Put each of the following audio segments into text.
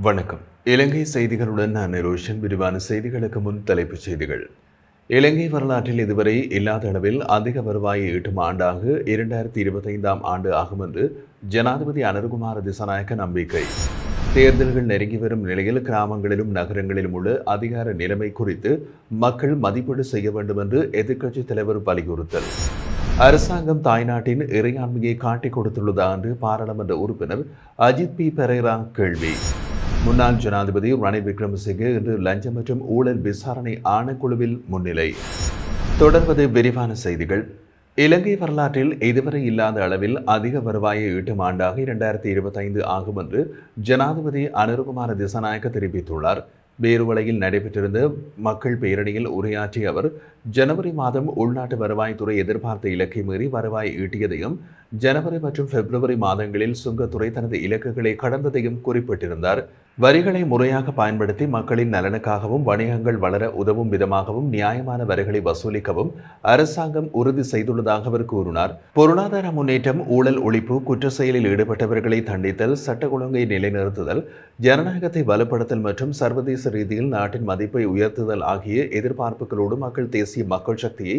வணக்கம். இலங்கை செய்திகளுடன் நான் ரோஷன். விரிவான செய்திகளுக்கு முன் தலைப்புச் செய்திகள். இலங்கை வரலாற்றில் இதுவரை இல்லாத அளவில் அதிக வருவாயை ஈட்டும் ஆண்டாக 2025ஆம் ஆண்டு ஆகும் என்று ஜனாதிபதி அனுரகுமார திசாநாயக்க நம்பிக்கை. தேர்தல்கள் நெருங்கி வரும் நிலையில் கிராமங்களிலும் நகரங்களிலும் உள்ள அதிகார நிலைமை குறித்து மக்கள் மதிப்பீடு செய்ய வேண்டும் என்று எதிர்க்கட்சித் தலைவர் வலியுறுத்தல். அரசாங்கம் தாய்நாட்டின் இறையாண்மையை காட்டிக் கொடுத்துள்ளதா என்று பாராளுமன்ற உறுப்பினர் அஜித் பி பெரேரா கேள்வி. முன்னாள் ஜனாதிபதி ரணில் விக்ரமசிங்கே இன்று லஞ்சம் மற்றும் ஊழல் விசாரணை ஆணைக்குழுவில் முன்னிலை. தொடர்வது விரிவான செய்திகள். இலங்கை வரலாற்றில் இதுவரை இல்லாத அளவில் அதிக வருவாயை ஈட்டும் ஆண்டாக 2025 ஆகும் என்று ஜனாதிபதி அனுரகுமார திசாநாயக்க தெரிவித்துள்ளார். வேறுவலையில் நடைபெற்றிருந்த மக்கள் பேரணியில் உரையாற்றிய அவர் ஜனவரி மாதம் உள்நாட்டு வருவாய்த்துறை எதிர்பார்த்த இலக்கை மீறி வருவாய் ஈட்டியதையும் ஜனவரி மற்றும் பிப்ரவரி மாதங்களில் சுங்கத்துறை தனது இலக்குகளை கடந்ததையும் குறிப்பிட்டிருந்தார். வரிகளை முறையாக பயன்படுத்தி மக்களின் நலனுக்காகவும் வணிகங்கள் வளர உதவும் விதமாகவும் நியாயமான வரிகளை வசூலிக்கவும் அரசாங்கம் உறுதி செய்துள்ளதாக அவர் கூறினார். பொருளாதார முன்னேற்றம், ஊழல் ஒழிப்பு, குற்ற செயலில் ஈடுபட்டவர்களை தண்டித்தல், சட்ட ஒழுங்கை நிலைநிறுத்துதல், ஜனநாயகத்தை வலுப்படுத்தல் மற்றும் சர்வதேச ரீதியில் நாட்டின் மதிப்பை உயர்த்துதல் ஆகிய எதிர்பார்ப்புகளோடு மக்கள் தேசிய மக்கள் சக்தியை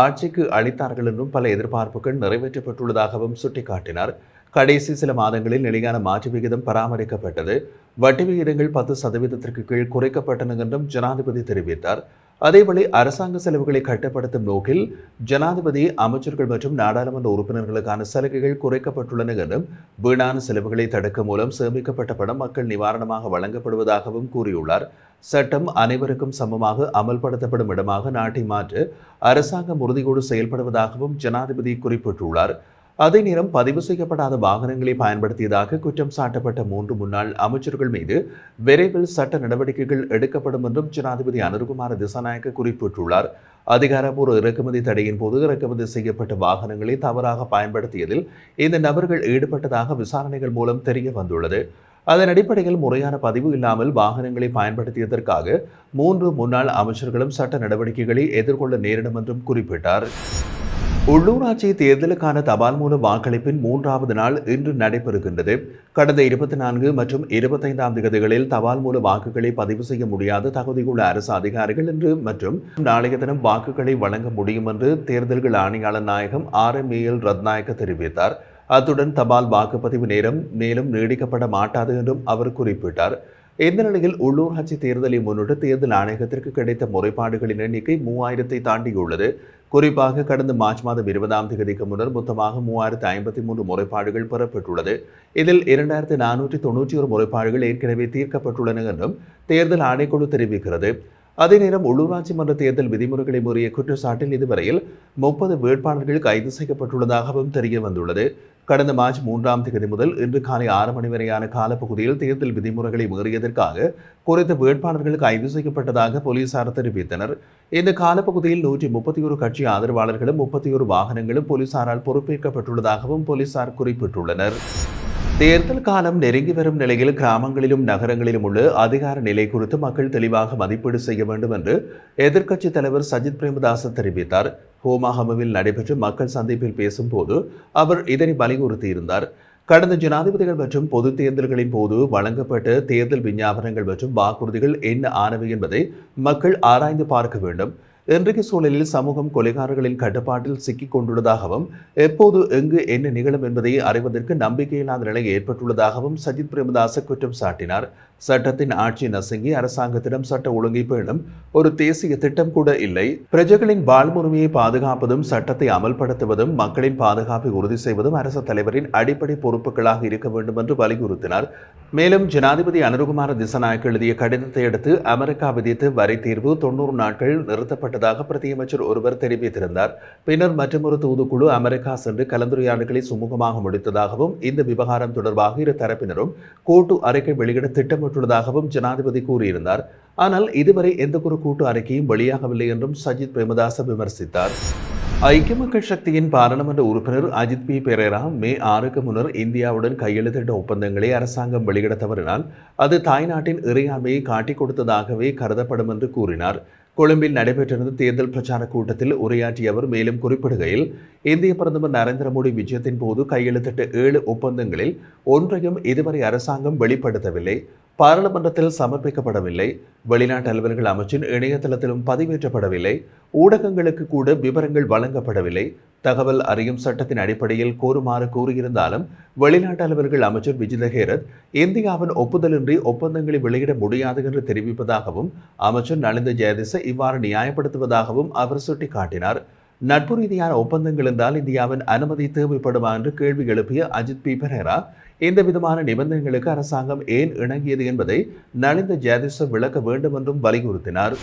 ஆட்சிக்கு அளித்தார்கள் என்றும் பல எதிர்பார்ப்புகள் நிறைவேற்றப்பட்டுள்ளதாகவும் சுட்டிக்காட்டினார். கடைசி சில மாதங்களில் நிலையான மாற்று விகிதம் பராமரிக்கப்பட்டது. வட்டி விகிதங்கள் 10% கீழ் குறைக்கப்பட்டன என்றும் ஜனாதிபதி தெரிவித்தார். அதேவேளை அரசாங்க செலவுகளை கட்டுப்படுத்தும் நோக்கில் ஜனாதிபதி, அமைச்சர்கள் மற்றும் நாடாளுமன்ற உறுப்பினர்களுக்கான சலுகைகள் குறைக்கப்பட்டுள்ளன என்றும் வீணான செலவுகளை தடுக்கும் மூலம் சேமிக்கப்பட்ட பணம் மக்கள் நிவாரணமாக வழங்கப்படுவதாகவும் கூறியுள்ளார். சட்டம் அனைவருக்கும் சமமாக அமல்படுத்தப்படும் இடமாக நாட்டை மாற்ற அரசாங்கம் உறுதியோடு செயல்படுவதாகவும் ஜனாதிபதி குறிப்பிட்டுள்ளார். அதே நேரம் பதிவு செய்யப்படாத வாகனங்களை பயன்படுத்தியதாக குற்றம் சாட்டப்பட்ட 3 முன்னாள் அமைச்சர்கள் மீது விரைவில் சட்ட நடவடிக்கைகள் எடுக்கப்படும் என்றும் ஜனாதிபதி அனுரகுமார திசாநாயக்க குறிப்பிட்டுள்ளார். அதிகாரப்பூர்வ இறக்குமதி தடையின் போது இறக்குமதி செய்யப்பட்ட வாகனங்களை தவறாக பயன்படுத்தியதில் இந்த நபர்கள் ஈடுபட்டதாக விசாரணைகள் மூலம் தெரிய வந்துள்ளது. அதன் அடிப்படையில் முறையான பதிவு இல்லாமல் வாகனங்களை பயன்படுத்தியதற்காக 3 முன்னாள் அமைச்சர்களும் சட்ட நடவடிக்கைகளை எதிர்கொள்ள நேரிடும் என்றும் குறிப்பிட்டார். உள்ளூராட்சி தேர்தலுக்கான தபால் மூல வாக்களிப்பின் 3வது நாள் இன்று நடைபெறுகின்றது. கடந்த 24 மற்றும் 25ஆம் தேதிகளில் தபால் மூல வாக்குகளை பதிவு செய்ய முடியாத தகுதியுள்ள அரசு அதிகாரிகள் இன்று மற்றும் நாளைய தினம் வாக்குகளை வழங்க முடியும் என்று தேர்தல்கள் ஆணையாளர் நாயகம் RMAL ரத்நாயக்க தெரிவித்தார். அத்துடன் தபால் வாக்குப்பதிவு நேரம் மேலும் நீடிக்கப்பட மாட்டாது என்றும் அவர் குறிப்பிட்டார். இந்த நிலையில் உள்ளூராட்சி தேர்தலை முன்னிட்டு தேர்தல் ஆணையகத்திற்கு கிடைத்த முறைப்பாடுகளின் எண்ணிக்கை 3000-ஐ தாண்டியுள்ளது. குறிப்பாக கடந்த மார்ச் மாதம் 20ஆம் தேதிக்கு முன்னர் மொத்தமாக 3053 முறைப்பாடுகள் பெறப்பட்டுள்ளது. இதில் 2491 முறைப்பாடுகள் ஏற்கனவே தீர்க்கப்பட்டுள்ளன என்றும் தேர்தல் ஆணைக்குழு தெரிவிக்கிறது. அதே நேரம் உள்ளூராட்சி மன்ற தேர்தல் விதிமுறைகளை மீறிய குற்றச்சாட்டில் இதுவரையில் 30 வேட்பாளர்கள் கைது செய்யப்பட்டுள்ளதாகவும் தெரிய வந்துள்ளது. கடந்த மார்ச் 3ஆம் தேதி முதல் இன்று காலை 6 மணி வரையான காலப்பகுதியில் தேர்தல் விதிமுறைகளை மீறியதற்காக குறித்த வேட்பாளர்கள் கைது செய்யப்பட்டதாக போலீசார் தெரிவித்தனர். இந்த காலப்பகுதியில் 131 கட்சி ஆதரவாளர்களும் 31 வாகனங்களும் போலீசாரால் பொறுப்பேற்கப்பட்டுள்ளதாகவும் போலீசார் குறிப்பிட்டுள்ளனர். தேர்தல் காலம் நெருங்கி வரும் நிலையில் கிராமங்களிலும் நகரங்களிலும் உள்ள அதிகார நிலை குறித்து மக்கள் தெளிவாக மதிப்பீடு செய்ய வேண்டும் என்று எதிர்க்கட்சித் தலைவர் சஜித் பிரேமதாச தெரிவித்தார். ஹோமாகமவில் நடைபெற்ற மக்கள் சந்திப்பில் பேசும்போது அவர் இதனை வலியுறுத்தியிருந்தார். கடந்த ஜனாதிபதிகள் மற்றும் பொது தேர்தல்களின் போது வழங்கப்பட்ட தேர்தல் விஞ்ஞாபனங்கள் மற்றும் வாக்குறுதிகள் என்ன ஆனவை என்பதை மக்கள் ஆராய்ந்து பார்க்க வேண்டும். இன்றைய சூழலில் சமூகம் கொலைகாரர்களின் கட்டுப்பாட்டில் சிக்கிக் கொண்டுள்ளதாகவும் எப்போது எங்கு என்ன நிகழும் என்பதை அறிவதற்கு நம்பிக்கையில்லாத நிலை ஏற்பட்டுள்ளதாகவும் சஜித் பிரேமதாச குற்றம் சாட்டினார். சட்டத்தின் ஆட்சி நசுங்கி அரசாங்கத்திடம் சட்ட ஒழுங்கை பேணும் ஒரு தேசிய திட்டம் கூட இல்லை. பிரஜைகளின் வாழ்வுரிமையை பாதுகாப்பதும் சட்டத்தை அமல்படுத்துவதும் மக்களின் பாதுகாப்பை உறுதி செய்வதும் அரசு தலைவரின் அடிப்படை பொறுப்புகளாக இருக்க வேண்டும் என்று வலியுறுத்தினார். மேலும் ஜனாதிபதி அனுரகுமார திசாநாயக்க எழுதிய கடிதத்தை அடுத்து அமெரிக்கா விதித்த வரி தீர்வு 90 நாட்கள் நிறுத்தப்பட்டதாக பிரதியமைச்சர் ஒருவர் தெரிவித்திருந்தார். பின்னர் மற்றொரு தூதுக்குழு அமெரிக்கா சென்று கலந்துரையாடல்களை சுமூகமாக முடித்ததாகவும் இந்த விவகாரம் தொடர்பாக இரு தரப்பினரும் கூட்டு அறிக்கை வெளியிட திட்டமிட்டுள்ளதாகவும் ஜனாதிபதி கூறியிருந்தார். ஆனால் இதுவரை எந்த ஒரு கூட்டு அறிக்கையும் வெளியாகவில்லை என்றும் சஜித் பிரேமதாச விமர்சித்தார். ஐக்கிய மக்கள் சக்தியின் பாராளுமன்ற உறுப்பினர் அஜித் பி பெரேரா மே 6க்கு முன்னர் இந்தியாவுடன் கையெழுத்திட்ட ஒப்பந்தங்களை அரசாங்கம் வெளியிட தவறினால் அது தாய்நாட்டின் இறையாண்மையை காட்டிக் கொடுத்ததாகவே கருதப்படும் என்று கூறினார். கொழும்பில் நடைபெற்றிருந்த தேர்தல் பிரச்சார கூட்டத்தில் உரையாற்றிய அவர் மேலும் குறிப்பிடுகையில், இந்திய பிரதமர் நரேந்திர மோடி விஜயத்தின் போது கையெழுத்திட்ட 7 ஒப்பந்தங்களில் ஒன்றையும் இதுவரை அரசாங்கம் வெளிப்படுத்தவில்லை. பாராளுமன்றத்தில் சமர்ப்பிக்கப்படவில்லை. வெளிநாட்டு அலுவல்கள் அமைச்சின் இணையதளத்திலும் பதிவேற்றப்படவில்லை. ஊடகங்களுக்கு கூட விவரங்கள் வழங்கப்படவில்லை. தகவல் அறியும் சட்டத்தின் அடிப்படையில் கோருமாறு கூறியிருந்தாலும் வெளிநாட்டு அலுவல்கள் அமைச்சர் விஜித ஹேரத் இந்தியாவின் ஒப்புதலின்றி ஒப்பந்தங்களை வெளியிட முடியாது என்று தெரிவிப்பதாகவும் அமைச்சர் நலிந்த ஜெயதிச இவ்வாறு நியாயப்படுத்துவதாகவும் அவர் சுட்டிக்காட்டினார். நட்பு ரீதியான ஒப்பந்தங்கள் என்றால் இந்தியாவின் அனுமதி தேவைப்படுமா என்று கேள்வி எழுப்பிய அஜித் பி பெரேரா இந்த விதமான நிபந்தனைகளுக்கு அரசாங்கம் ஏன் இணங்கியது என்பதை நலிந்த ஜெயதிச விளக்க வேண்டும் என்றும் வலியுறுத்தினார்.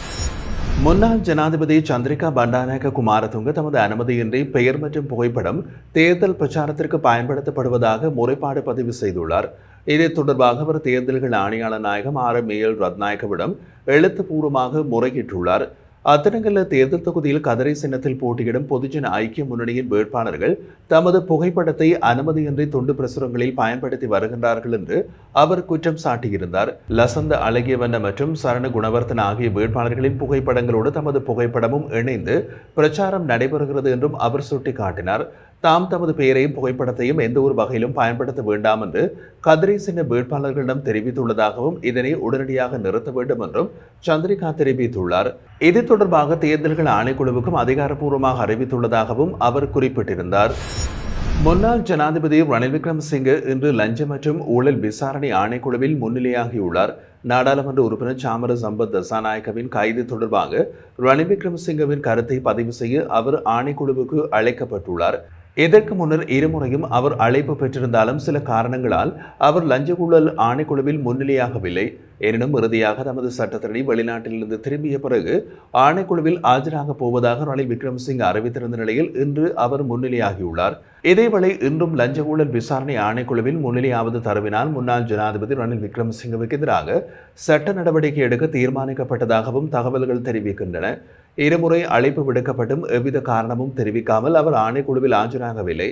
முன்னாள் ஜனாதிபதி சந்திரிகா பண்டாநாயக்க குமாரதுங்க தமது அனுமதியின்றி பெயர் மற்றும் புகைப்படம் தேர்தல் பிரச்சாரத்திற்கு பயன்படுத்தப்படுவதாக முறைப்பாடு பதிவு செய்துள்ளார். இது தொடர்பாக அவர் தேர்தல்கள் ஆணையாளர் நாயகம் RMAL ரத்நாயக்கவிடம் எழுத்துப்பூர்வமாக முறையிட்டுள்ளார். அத்தனங்கல்ல தேர்தல் தொகுதியில் கதிரை சின்னத்தில் போட்டியிடும் பொதுஜன ஐக்கிய முன்னணியின் வேட்பாளர்கள் தமது புகைப்படத்தை அனுமதியின்றி துண்டு பிரசுரங்களில் பயன்படுத்தி வருகின்றார்கள் என்று அவர் குற்றம் சாட்டியிருந்தார். லசந்த அழகியவண்ண மற்றும் சரண குணவர்த்தன ஆகிய வேட்பாளர்களின் புகைப்படங்களோடு தமது புகைப்படமும் இணைந்து பிரச்சாரம் நடைபெறுகிறது என்றும் அவர் சுட்டிக்காட்டினார். தாம் தமது பெயரையும் புகைப்படத்தையும் எந்த ஒரு வகையிலும் பயன்படுத்த வேண்டாம் என்று கதிரை சின்ன வேட்பாளர்களிடம் தெரிவித்துள்ளதாகவும் இதனை உடனடியாக நிறுத்த வேண்டும் என்றும் சந்திரிகா தெரிவித்துள்ளார். இது தொடர்பாக தேர்தல்கள் ஆணைக்குழுவுக்கும் அதிகாரப்பூர்வமாக அறிவித்துள்ளதாகவும் அவர் குறிப்பிட்டிருந்தார். முன்னாள் ஜனாதிபதி ரணில் விக்ரமசிங்கே இன்று லஞ்ச மற்றும் ஊழல் விசாரணை ஆணைக்குழுவில் முன்னிலையாகியுள்ளார். நாடாளுமன்ற உறுப்பினர் சாமர சம்பத் தசாநாயக்கவின் கைது தொடர்பாக ரணில் விக்ரமசிங்கவின் கருத்தை பதிவு செய்ய அவர் ஆணைக்குழுவுக்கு அழைக்கப்பட்டுள்ளார். இதற்கு முன்னர் இருமுறையும் அவர் அழைப்பு பெற்றிருந்தாலும் சில காரணங்களால் அவர் லஞ்ச ஊழல் ஆணைக்குழுவில் முன்னிலையாகவில்லை. எனினும் இறுதியாக தமது சட்டத்திரணி வெளிநாட்டிலிருந்து திரும்பிய பிறகு ஆணைக்குழுவில் ஆஜராக போவதாக ரணில் விக்ரமசிங்கே அறிவித்திருந்த நிலையில் இன்று அவர் முன்னிலையாகியுள்ளார். இதேவேளை இன்றும் லஞ்ச ஊழல் விசாரணை ஆணைக்குழுவில் முன்னிலையாவது தரவினால் முன்னாள் ஜனாதிபதி ரணில் விக்ரமசிங்கவுக்கு எதிராக சட்ட நடவடிக்கை எடுக்க தீர்மானிக்கப்பட்டதாகவும் தகவல்கள் தெரிவிக்கின்றன. இருமுறை அழைப்பு விடுக்கப்பட்டும் எவ்வித காரணமும் தெரிவிக்காமல் அவர் ஆணைக்குழுவில் ஆஜராகவில்லை.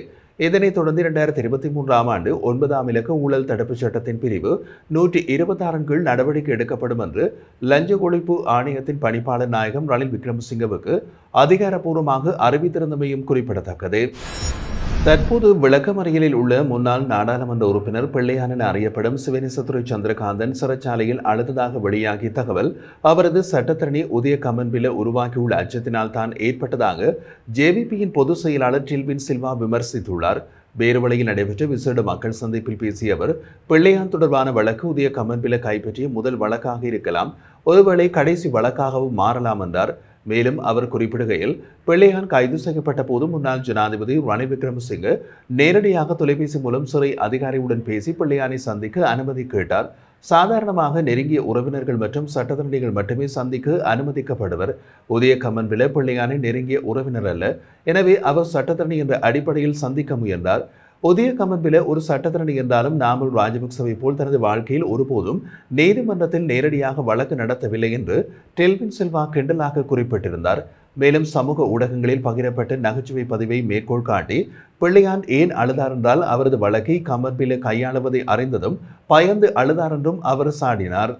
இதனைத் தொடர்ந்து 2023ஆம் ஆண்டு 9ஆம் இலக்க ஊழல் தடுப்புச் சட்டத்தின் பிரிவு 126 கீழ் நடவடிக்கை எடுக்கப்படும் என்று லஞ்ச ஒழிப்பு ஆணையத்தின் பணிப்பாளர் நாயகம் ரணில் விக்ரமசிங்கவுக்கு அதிகாரப்பூர்வமாக அறிவித்திருந்தமையும் குறிப்பிடத்தக்கது. தற்போது விளக்கமறியலில் உள்ள முன்னாள் நாடாளுமன்ற உறுப்பினர் பிள்ளையான் என அறியப்படும் சிவனேசதுரை சந்திரகாந்தன் சிறைச்சாலையில் அழுத்ததாக வெளியாகிய தகவல் அவரது சட்டத்தரணி உதய கமன்பில உருவாக்கியுள்ள அச்சத்தினால் தான் ஏற்பட்டதாக JVPயின் பொதுச் செயலாளர் டில்வின் சில்வா விமர்சித்துள்ளார். பேருவளையில் நடைபெற்ற விசேட மக்கள் சந்திப்பில் பேசிய அவர் பிள்ளையான் தொடர்பான வழக்கு உதய கமன்பில கைப்பற்றிய முதல் வழக்காக இருக்கலாம், ஒருவேளை கடைசி வழக்காகவும் மாறலாம் என்றார். மேலும் அவர் குறிப்பிடுகையில் பிள்ளையான் கைது செய்யப்பட்ட போது முன்னாள் ஜனாதிபதி ரணில் விக்ரமசிங்கே நேரடியாக தொலைபேசி மூலம் சிறை அதிகாரியுடன் பேசி பிள்ளையானை சந்திக்க அனுமதி கேட்டார். சாதாரணமாக நெருங்கிய உறவினர்கள் மற்றும் சட்டத்தரணிகள் மட்டுமே சந்திக்க அனுமதிக்கப்படுவர். உதய கமன்பில பிள்ளையானை நெருங்கிய உறவினர் அல்ல. எனவே அவர் சட்டத்தரணி என்ற அடிப்படையில் சந்திக்க முயன்றார். உதய கமன்பில ஒரு சட்டத்தரணி என்றாலும் நாமல் ராஜபக்சவை போல் தனது வாழ்க்கையில் ஒருபோதும் நீதிமன்றத்தில் நேரடியாக வழக்கு நடத்தவில்லை என்று டெல்வின் சில்வா கிண்டலாக குறிப்பிட்டிருந்தார். மேலும் சமூக ஊடகங்களில் பகிரப்பட்ட நகைச்சுவை பதிவை மேற்கோள் காட்டி பிள்ளையான் ஏன் அழுதார் என்றால் அவரது வழக்கை கமன்பில கையாளுவதை அறிந்ததும் பயந்து அழுதார் என்றும் அவர் சாடினார்.